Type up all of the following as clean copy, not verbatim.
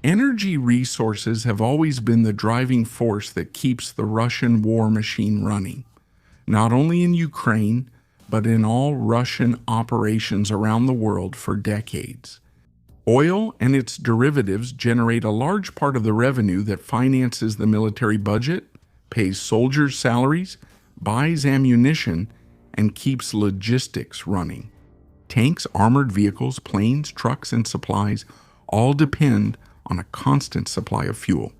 Energy resources have always been the driving force that keeps the Russian war machine running, not only in Ukraine, but in all Russian operations around the world for decades. Oil and its derivatives generate a large part of the revenue that finances the military budget, pays soldiers' salaries, buys ammunition, and keeps logistics running. Tanks, armored vehicles, planes, trucks, and supplies all depend on a constant supply of fuel.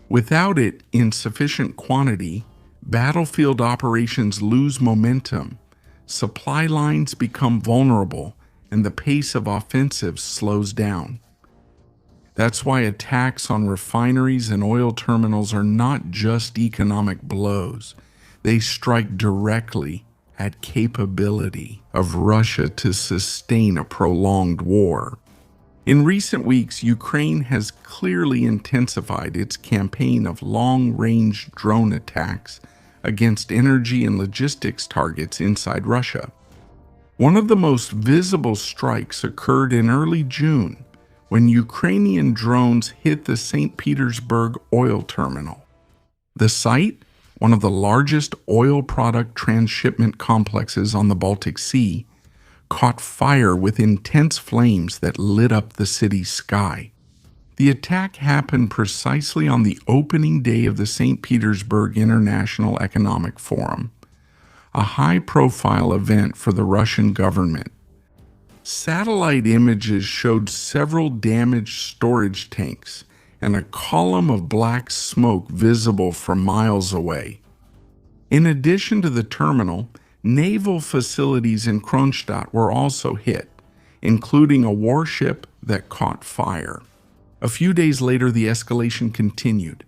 Without it in sufficient quantity, battlefield operations lose momentum, supply lines become vulnerable, and the pace of offensives slows down. That's why attacks on refineries and oil terminals are not just economic blows. They strike directly at capability of Russia to sustain a prolonged war. In recent weeks, Ukraine has clearly intensified its campaign of long-range drone attacks against energy and logistics targets inside Russia. One of the most visible strikes occurred in early June when Ukrainian drones hit the St. Petersburg oil terminal. The site, one of the largest oil product transshipment complexes on the Baltic Sea, caught fire with intense flames that lit up the city's sky. The attack happened precisely on the opening day of the St. Petersburg International Economic Forum, a high-profile event for the Russian government. Satellite images showed several damaged storage tanks and a column of black smoke visible from miles away. In addition to the terminal, naval facilities in Kronstadt were also hit, including a warship that caught fire. A few days later, the escalation continued.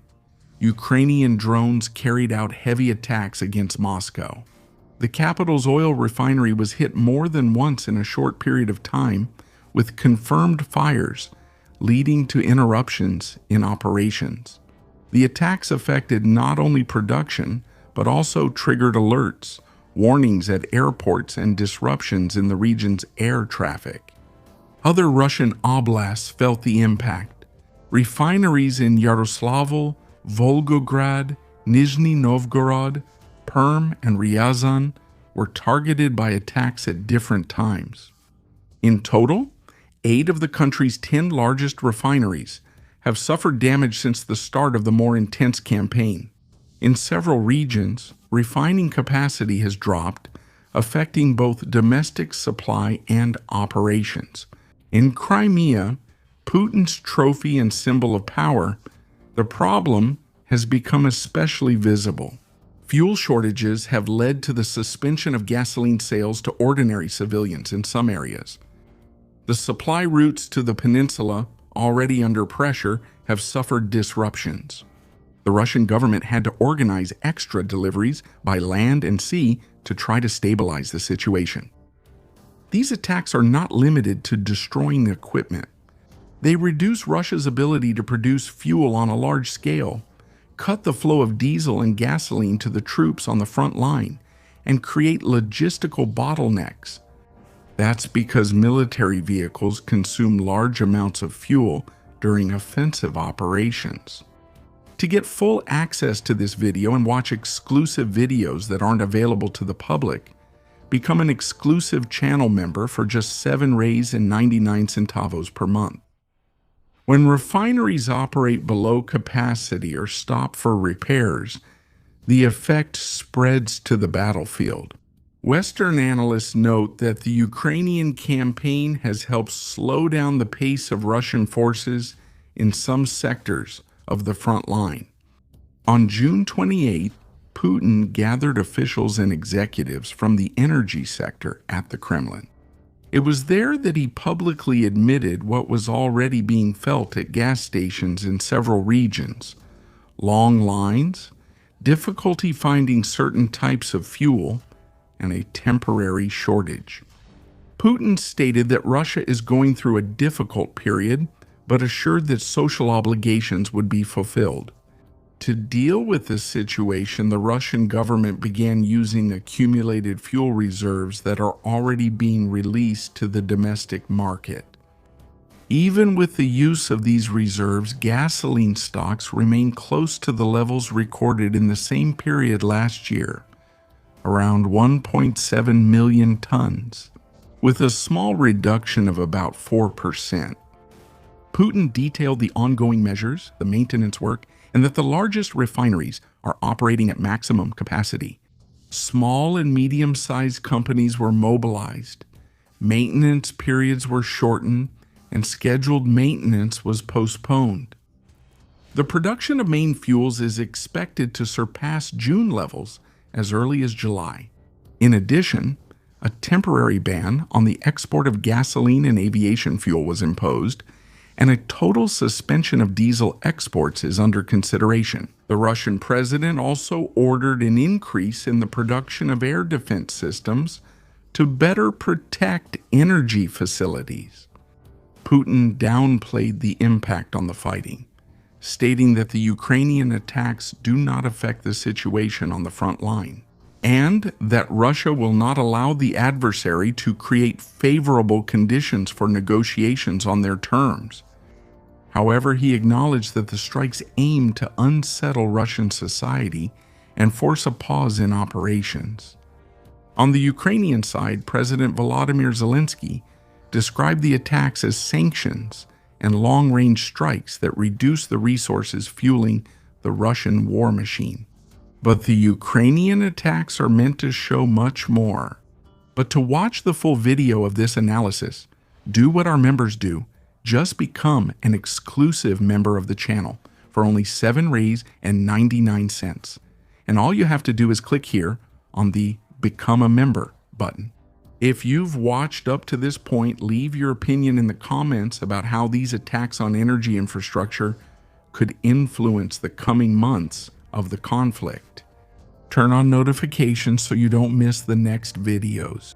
Ukrainian drones carried out heavy attacks against Moscow. The capital's oil refinery was hit more than once in a short period of time, with confirmed fires, leading to interruptions in operations. The attacks affected not only production, but also triggered alerts, warnings at airports, and disruptions in the region's air traffic. Other Russian oblasts felt the impact. Refineries in Yaroslavl, Volgograd, Nizhny Novgorod, Perm, and Ryazan were targeted by attacks at different times. In total, 8 of the country's 10 largest refineries have suffered damage since the start of the more intense campaign. In several regions, refining capacity has dropped, affecting both domestic supply and operations. In Crimea, Putin's trophy and symbol of power, the problem has become especially visible. Fuel shortages have led to the suspension of gasoline sales to ordinary civilians in some areas. The supply routes to the peninsula, already under pressure, have suffered disruptions. The Russian government had to organize extra deliveries by land and sea to try to stabilize the situation. These attacks are not limited to destroying equipment. They reduce Russia's ability to produce fuel on a large scale, cut the flow of diesel and gasoline to the troops on the front line, and create logistical bottlenecks. That's because military vehicles consume large amounts of fuel during offensive operations. To get full access to this video and watch exclusive videos that aren't available to the public, become an exclusive channel member for just 7 rays and 99 centavos per month. When refineries operate below capacity or stop for repairs, the effect spreads to the battlefield. Western analysts note that the Ukrainian campaign has helped slow down the pace of Russian forces in some sectors of the front line. On June 28, Putin gathered officials and executives from the energy sector at the Kremlin. It was there that he publicly admitted what was already being felt at gas stations in several regions: long lines, difficulty finding certain types of fuel, and a temporary shortage. Putin stated that Russia is going through a difficult period, but assured that social obligations would be fulfilled. To deal with this situation, the Russian government began using accumulated fuel reserves that are already being released to the domestic market. Even with the use of these reserves, gasoline stocks remain close to the levels recorded in the same period last year, around 1.7 million tons, with a small reduction of about 4%. Putin detailed the ongoing measures, the maintenance work, and that the largest refineries are operating at maximum capacity. Small and medium-sized companies were mobilized, maintenance periods were shortened, and scheduled maintenance was postponed. The production of main fuels is expected to surpass June levels as early as July. In addition, a temporary ban on the export of gasoline and aviation fuel was imposed, and a total suspension of diesel exports is under consideration. The Russian president also ordered an increase in the production of air defense systems to better protect energy facilities. Putin downplayed the impact on the fighting, stating that the Ukrainian attacks do not affect the situation on the front line, and that Russia will not allow the adversary to create favorable conditions for negotiations on their terms. However, he acknowledged that the strikes aim to unsettle Russian society and force a pause in operations. On the Ukrainian side, President Volodymyr Zelensky described the attacks as sanctions and long-range strikes that reduce the resources fueling the Russian war machine. But the Ukrainian attacks are meant to show much more. But to watch the full video of this analysis, do what our members do. Just become an exclusive member of the channel for only $7.99. And all you have to do is click here on the Become a Member button. If you've watched up to this point, leave your opinion in the comments about how these attacks on energy infrastructure could influence the coming months of the conflict. Turn on notifications so you don't miss the next videos.